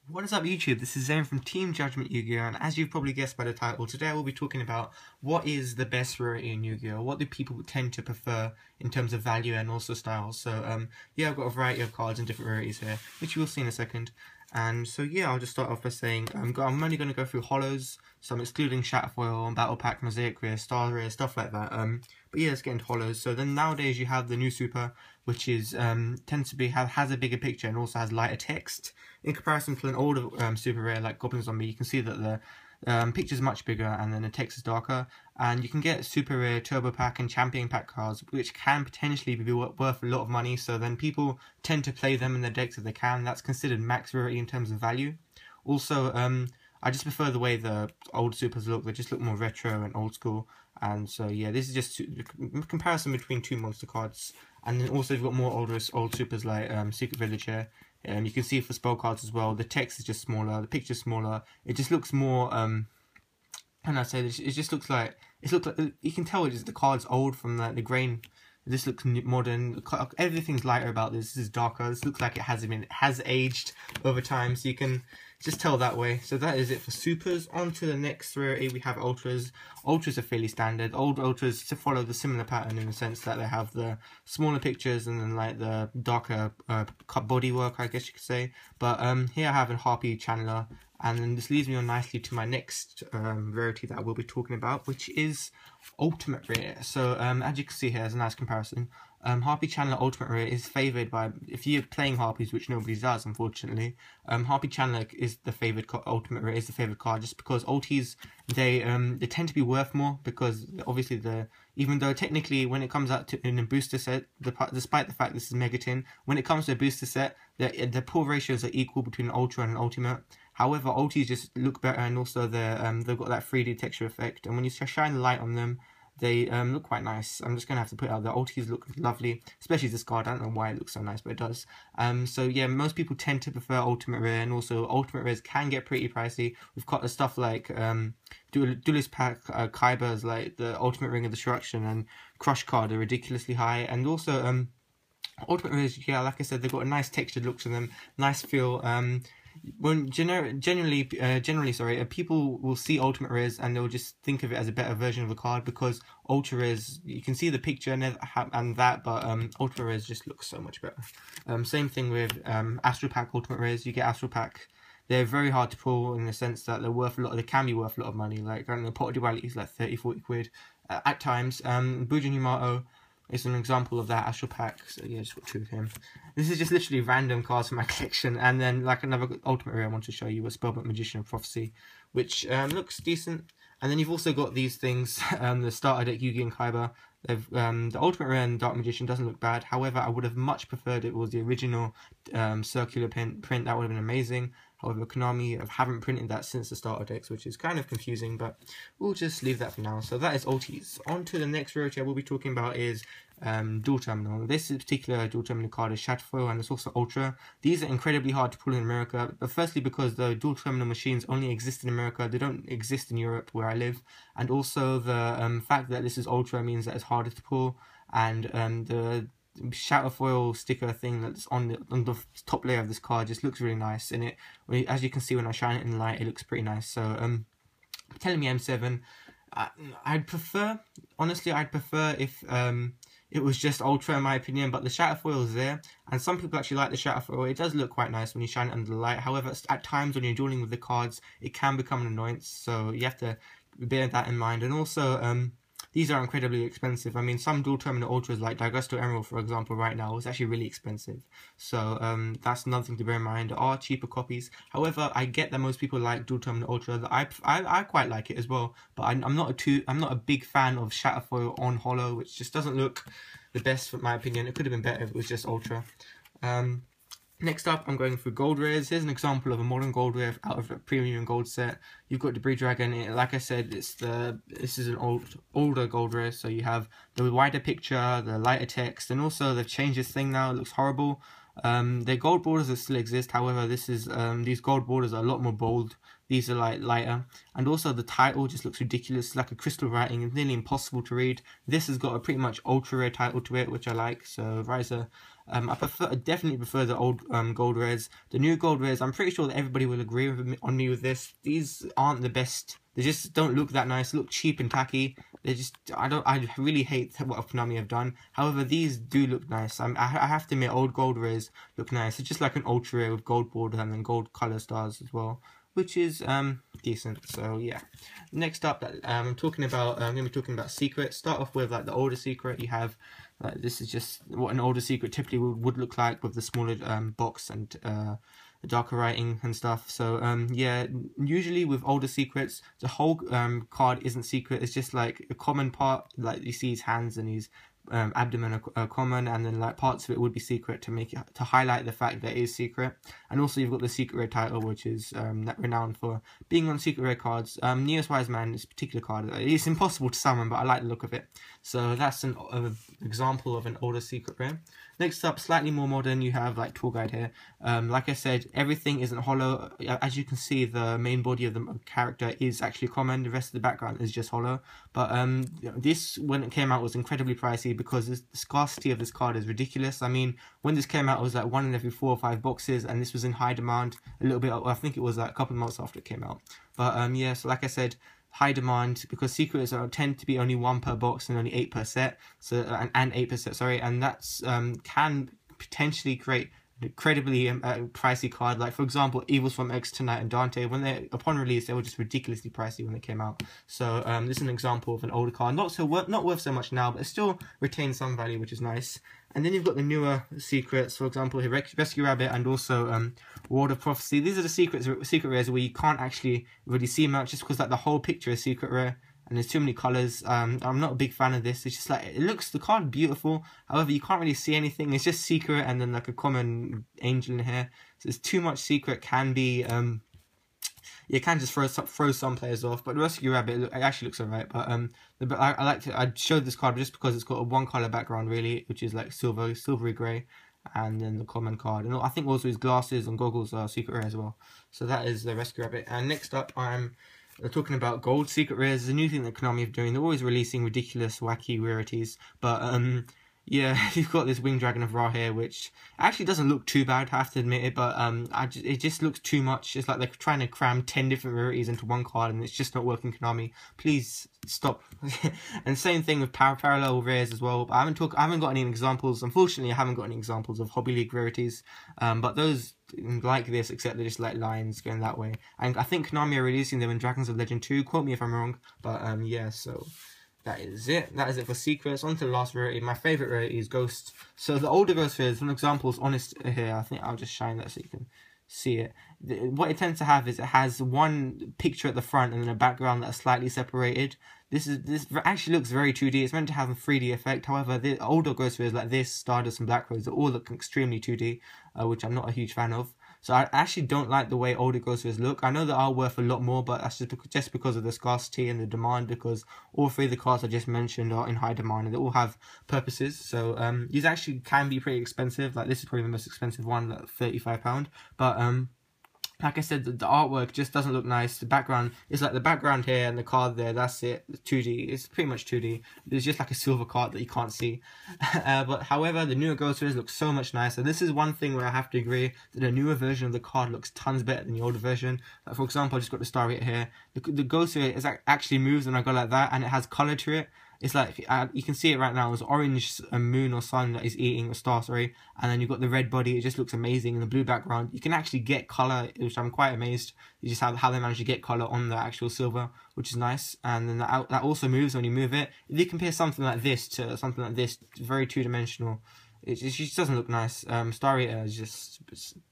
What is up YouTube, this is Zane from Team Judgment Yu-Gi-Oh! And as you've probably guessed by the title, today I will be talking about what is the best rarity in Yu-Gi-Oh! What do people tend to prefer in terms of value and also style. So yeah, I've got a variety of cards and different rarities here, which you will see in a second. And so yeah, I'll just start off by saying I'm only going to go through holos, so I'm excluding Shatterfoil, Battle Pack, Mosaic Rare, Star Rare, stuff like that. But yeah, let's get into holos. So then nowadays you have the new Super, which is tends to be has a bigger picture and also has lighter text. In comparison to an older Super Rare like Goblin Zombie, you can see that the picture is much bigger and then the text is darker. And you can get Super Rare, Turbo Pack and Champion Pack cards, which can potentially be worth a lot of money, so then people tend to play them in their decks if they can. That's considered max rarity in terms of value. Also, I just prefer the way the old Supers look. They just look more retro and old school. And so yeah, this is just a comparison between two monster cards. And then also you've got more old Supers like Secret Village here. And you can see for spell cards as well, the text is just smaller, the picture's smaller. It just looks more, how can I say this? It just looks like, you can tell the card's old from the grain. This looks modern. Everything's lighter about this. This is darker. This looks like it has aged over time, so you can just tell that way. So that is it for supers. On to the next rarity, we have ultras. Ultras are fairly standard. Old ultras to follow the similar pattern in the sense that they have the smaller pictures and then like the darker bodywork, I guess you could say. But here I have a Harpy Channeler, and then this leads me on nicely to my next rarity that I will be talking about, which is Ultimate Rare. So as you can see here, as a nice comparison, Harpy Channeler Ultimate Rare is favoured by, if you're playing Harpies, which nobody does unfortunately, Harpy Channeler is the favoured Ultimate Rare is the favoured card, just because ulties, they tend to be worth more, because obviously even though technically when it comes out to in a booster set, despite the fact this is Megatin, when it comes to a booster set, the pull ratios are equal between an Ultra and an Ultimate. However, ultis just look better, and also they've got that 3D texture effect, and when you shine the light on them, they look quite nice. I'm just going to have to put out the ultis look lovely, especially this card. I don't know why it looks so nice, but it does. So yeah, most people tend to prefer Ultimate Rare, and also Ultimate Rares can get pretty pricey. We've got the stuff like Duelist Pack, Kyber's like the Ultimate Ring of Destruction, and Crush card are ridiculously high, and also Ultimate Rares, yeah, like I said, they've got a nice textured look to them, nice feel. When generally, people will see Ultimate Rares and they'll just think of it as a better version of the card, because Ultra Rares, you can see the picture and that, but Ultra Rares just looks so much better. Same thing with Astral Pack Ultimate Rares. You get Astral Pack. They're very hard to pull in the sense that they're worth a lot. They can be worth a lot of money. Like I don't know, Pot of Duality is like 30-40 quid at times. Bujin Yamato is an example of that Astral Pack. So yeah, just got two of him. This is just literally random cards from my collection. And then like another Ultimate Rare I want to show you was Spellbook Magician of Prophecy, which looks decent. And then you've also got these things, the starter deck Yugi and Kaiba. The Ultimate Rare and Dark Magician doesn't look bad. However, I would have much preferred it was the original circular print. That would have been amazing. However, Konami haven't printed that since the starter decks, which is kind of confusing, but we'll just leave that for now. So that is ultis. On to the next rarity I will be talking about is Dual Terminal. This particular Dual Terminal card is Shatterfoil, and it's also Ultra. These are incredibly hard to pull in America, but firstly because the Dual Terminal machines only exist in America, they don't exist in Europe where I live, and also the fact that this is Ultra means that it's harder to pull, and the Shatterfoil sticker thing that's on the top layer of this card just looks really nice, and as you can see when I shine it in the light, it looks pretty nice. So telling me M7, I'd prefer if it was just Ultra in my opinion, but the Shatterfoil is there, and some people actually like the Shatterfoil. It does look quite nice when you shine it under the light. However, at times when you're dueling with the cards, it can become an annoyance, so you have to bear that in mind. And also these are incredibly expensive. I mean, some dual terminal ultras like Daigusto Emerald, for example, right now is actually really expensive. So that's another thing to bear in mind. There are cheaper copies. However, I get that most people like dual terminal ultra. I quite like it as well. But I'm not a big fan of Shatterfoil on holo, which just doesn't look the best for my opinion. It could have been better if it was just ultra. Next up, I'm going through gold rares. Here's an example of a modern gold rare out of a premium gold set. You've got Debris Dragon. Like I said, this is an older gold rare, so you have the wider picture, the lighter text, and also they've changed this thing now. It looks horrible. Their gold borders that still exist. However, these gold borders are a lot more bold. These are like lighter, and also the title just looks ridiculous. It's like a crystal writing. It's nearly impossible to read. This has got a pretty much ultra rare title to it, which I like. So Riser I definitely prefer the old gold rares. The new gold rares, I'm pretty sure that everybody will agree on me with this. These aren't the best. They just don't look that nice. Look cheap and tacky. They just, I really hate what Konami have done. However, these do look nice. I have to admit, old gold rares look nice. It's just like an ultra rare with gold border and then gold color stars as well, which is decent. So yeah. Next up, I'm going to be talking about secrets. Start off with like the older secret. You have this is just what an older secret typically would look like with the smaller box and the darker writing and stuff. So yeah, usually with older secrets, the whole card isn't secret. It's just like a common part, like you see his hands and his abdomen are common, and then like parts of it would be secret to make it, to highlight the fact that it is secret. And also you've got the secret rare title, which is renowned for being on secret rare cards. Neos Wise Man, this particular card, it's impossible to summon, but I like the look of it. So that's an example of an older secret rare. Next up, slightly more modern, you have like tour guide here. Like I said, everything isn't hollow. As you can see, the main body of the character is actually common. The rest of the background is just hollow. But this, when it came out, was incredibly pricey because the scarcity of this card is ridiculous. I mean, when this came out, it was like 1 in every 4 or 5 boxes, and this was in high demand a little bit. I think it was like a couple of months after it came out. But yeah, so like I said, high demand because secrets tend to be only 1 per box and only 8 per set, so and 8 per set, sorry, and that's can potentially create an incredibly pricey card. Like for example, Evils from X Tonight and Dante, when they upon release they were just ridiculously pricey when they came out. So this is an example of an older card, not worth so much now, but it still retains some value, which is nice. And then you've got the newer secrets, for example, here, Rescue Rabbit and also Ward of Prophecy. These are the secret rares where you can't actually really see much just because like the whole picture is secret rare and there's too many colours. I'm not a big fan of this. It's just like, it looks, the card beautiful, however you can't really see anything. It's just secret and then like a common angel in here. So there's too much secret, can be you can just throw some players off, but the Rescue Rabbit it actually looks alright. But I showed this card just because it's got a 1 color background really, which is like silvery grey, and then the common card. And I think also his glasses and goggles are secret rare as well. So that is the Rescue Rabbit. And next up, I'm talking about gold secret rares. It's a new thing that Konami are doing. They're always releasing ridiculous, wacky rarities, but yeah, you've got this Winged Dragon of Ra here, which actually doesn't look too bad, I have to admit it, but it just looks too much. It's like they're trying to cram 10 different rarities into 1 card, and it's just not working, Konami. Please stop. And same thing with parallel rares as well. But I haven't got any examples. Unfortunately, I haven't got any examples of Hobby League rarities. But those like this, except they're just like lines going that way. And I think Konami are releasing them in Dragons of Legend 2. Quote me if I'm wrong. But yeah, so that is it. That is it for secrets. On to the last rarity. My favourite rarity is Ghost. So the older Ghost rares, some examples honest here. I think I'll just shine that so you can see it. What it tends to have is it has 1 picture at the front and then a background that is slightly separated. This actually looks very 2D. It's meant to have a 3D effect. However, the older Ghost rares like this, Stardust and Black Rose, they all look extremely 2D, which I'm not a huge fan of. So I actually don't like the way older Ghost rares look. I know they are worth a lot more, but that's just because of the scarcity and the demand, because all 3 of the cards I just mentioned are in high demand and they all have purposes. So these actually can be pretty expensive. Like this is probably the most expensive one, like £35. But like I said, the artwork just doesn't look nice. The background is like the background here and the card there. That's it. 2D. It's pretty much 2D. There's just like a silver card that you can't see. But however, the newer Ghost rares look so much nicer. This is one thing where I have to agree that the newer version of the card looks tons better than the older version. Like for example, I just got the star right here. The Ghost rare is actually moves when I go like that, and it has color to it. It's like, you can see it right now, it's orange moon or sun that is eating a star, sorry, and then you've got the red body, it just looks amazing, in the blue background. You can actually get colour, which I'm quite amazed. You just how they manage to get colour on the actual silver, which is nice, and then that also moves when you move it. If you compare something like this to something like this, very two-dimensional, it just doesn't look nice. Star Eater is just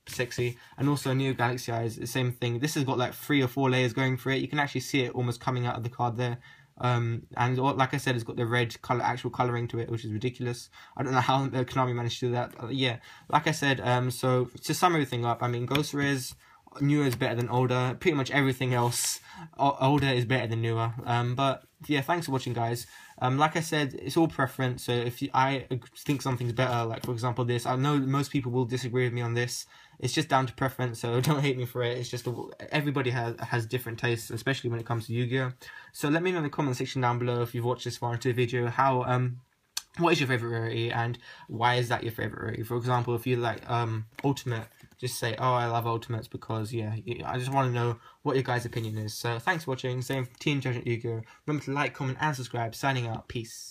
sexy, and also Neo Galaxy Eyes, the same thing. This has got like 3 or 4 layers going for it. You can actually see it almost coming out of the card there. And like I said, it's got the red color, actual coloring to it, which is ridiculous. I don't know how Konami managed to do that. Yeah, like I said, so to sum everything up, I mean, Ghost rares, newer is better than older. Pretty much everything else, older is better than newer. But yeah, thanks for watching, guys. Like I said, it's all preference. So if I think something's better, like for example this, I know most people will disagree with me on this. It's just down to preference, so don't hate me for it. It's just everybody has different tastes, especially when it comes to Yu-Gi-Oh! So let me know in the comment section down below if you've watched this far into the video how what is your favorite rarity and why is that your favorite rarity? For example, if you like Ultimate, just say, oh, I love Ultimates because, yeah, I just want to know what your guys' opinion is. So thanks for watching. Same Team Judgment Yu-Gi-Oh! Remember to like, comment, and subscribe. Signing out. Peace.